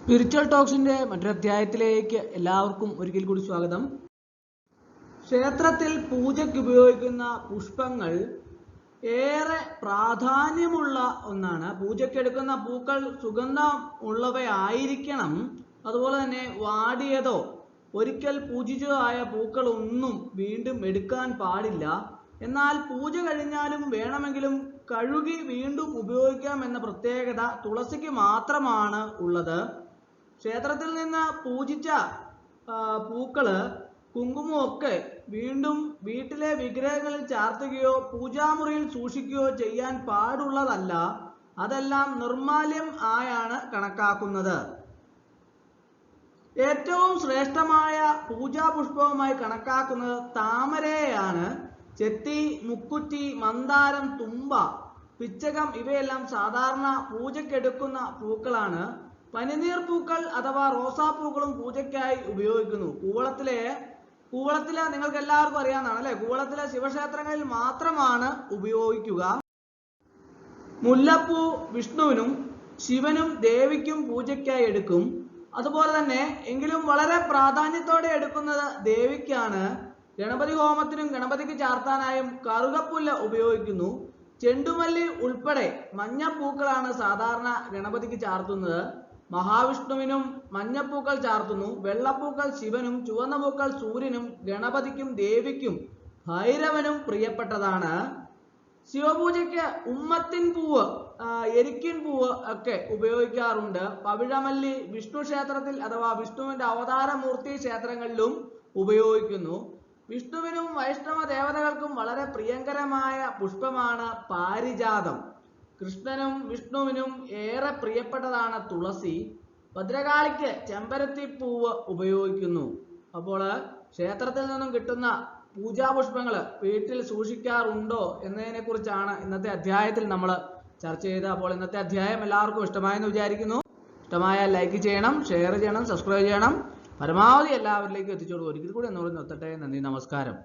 Spiritual ടോക്സിന്റെ മറ്റൊരു അധ്യായത്തിലേക്ക് എല്ലാവർക്കും ഒരിക്കൽ കൂടി സ്വാഗതം. ക്ഷേത്രത്തിൽ പൂജയ്ക്ക് ഉപയോഗിക്കുന്ന പുഷ്പങ്ങൾ ഏറെ പ്രാധാന്യമുള്ള ഒന്നാണ്. പൂജയ്ക്കെടുക്കുന്ന പൂക്കൾ സുഗന്ധം ഉള്ളവയായിരിക്കണം. അതുപോലെ തന്നെ വാടിയതോ ഒരിക്കൽ പൂജിച്ചതോ ആയ പൂക്കളൊന്നും വീണ്ടും എടുക്കാൻ പാടില്ല. എന്നാൽ പൂജ കഴിഞ്ഞാലും വേണമെങ്കിലും കഴുകി വീണ്ടും ഉപയോഗിക്കാം എന്ന പ്രത്യേകത തുളസിക്ക് മാത്രമാണ് ഉള്ളത്. ക്ഷേത്രത്തിൽ നിന്ന് പൂജിച്ച പൂക്കള് കുങ്കുമമൊക്കെ വീണ്ടും വീട്ടിലെ വിഗ്രഹങ്ങളിൽ ചാർത്തുകയോ പൂജാമുറിയിൽ സൂക്ഷിക്കുകയോ ചെയ്യാൻ പാടുള്ളതല്ല. അതെല്ലാം നിർമാല്യം ആയാണ് കണക്കാക്കുന്നത്. ഏറ്റവും ശ്രേഷ്ഠമായ പൂജാപുഷ്പവുമായി കണക്കാക്കുന്നത് താമരയാണ്. ചെത്തി, മുക്കുറ്റി, മന്ദാരം, തുമ്പ, പിച്ചകം ഇവയെല്ലാം സാധാരണ പൂജയ്ക്കെടുക്കുന്ന പൂക്കളാണ്. പനിനീർ പൂക്കൾ അഥവാ റോസാപ്പൂക്കളും പൂജയ്ക്കായി ഉപയോഗിക്കുന്നു. കൂവളത്തിലെ നിങ്ങൾക്ക് എല്ലാവർക്കും അറിയാവുന്നതാണ് അല്ലെ. കൂവളത്തിലെ ശിവക്ഷേത്രങ്ങളിൽ മാത്രമാണ് ഉപയോഗിക്കുക. മുല്ലപ്പൂ വിഷ്ണുവിനും ശിവനും ദേവിക്കും പൂജയ്ക്കായി എടുക്കും. അതുപോലെ തന്നെ എങ്കിലും വളരെ പ്രാധാന്യത്തോടെ എടുക്കുന്നത് ദേവിക്കാണ്. ഗണപതി ഹോമത്തിനും ഗണപതിക്ക് ചാർത്താനായും കറുകപ്പുല്ല് ഉപയോഗിക്കുന്നു. ചെണ്ടുമല്ലി ഉൾപ്പെടെ മഞ്ഞപ്പൂക്കളാണ് സാധാരണ ഗണപതിക്ക് ചാർത്തുന്നത്. മഹാവിഷ്ണുവിനും മഞ്ഞപ്പൂക്കൾ ചാർത്തുന്നു. വെള്ളപ്പൂക്കൾ ശിവനും, ചുവന്ന പൂക്കൾ സൂര്യനും, ഗണപതിക്കും ദേവിക്കും ഭൈരവനും പ്രിയപ്പെട്ടതാണ്. ശിവപൂജയ്ക്ക് ഉമ്മത്തിൻ പൂവ്, എരിക്കിൻ പൂവ് ഒക്കെ ഉപയോഗിക്കാറുണ്ട്. പവിഴമല്ലി വിഷ്ണു ക്ഷേത്രത്തിൽ അഥവാ വിഷ്ണുവിന്റെ അവതാരമൂർത്തി ക്ഷേത്രങ്ങളിലും ഉപയോഗിക്കുന്നു. വിഷ്ണുവിനും വൈഷ്ണവ ദേവതകൾക്കും വളരെ പ്രിയങ്കരമായ പുഷ്പമാണ് പാരിജാതം. കൃഷ്ണനും വിഷ്ണുവിനും ഏറെ പ്രിയപ്പെട്ടതാണ് തുളസി. ഭദ്രകാളിക്ക് ചെമ്പരത്തി പൂവ് ഉപയോഗിക്കുന്നു. അപ്പോൾ ക്ഷേത്രത്തിൽ നിന്നും കിട്ടുന്ന പൂജാപുഷ്പങ്ങൾ വീട്ടിൽ സൂക്ഷിക്കാറുണ്ടോ എന്നതിനെ കുറിച്ചാണ് ഇന്നത്തെ അധ്യായത്തിൽ നമ്മൾ ചർച്ച ചെയ്തത്. അപ്പോൾ ഇന്നത്തെ അധ്യായം എല്ലാവർക്കും ഇഷ്ടമായെന്ന് വിചാരിക്കുന്നു. ഇഷ്ടമായാൽ ലൈക്ക് ചെയ്യണം, ഷെയർ ചെയ്യണം, സബ്സ്ക്രൈബ് ചെയ്യണം. പരമാവധി എല്ലാവരിലേക്കും എത്തിച്ചോളൂ. ഒരിക്കൽ കൂടി എന്നോട് നിർത്തട്ടെ. നന്ദി, നമസ്കാരം.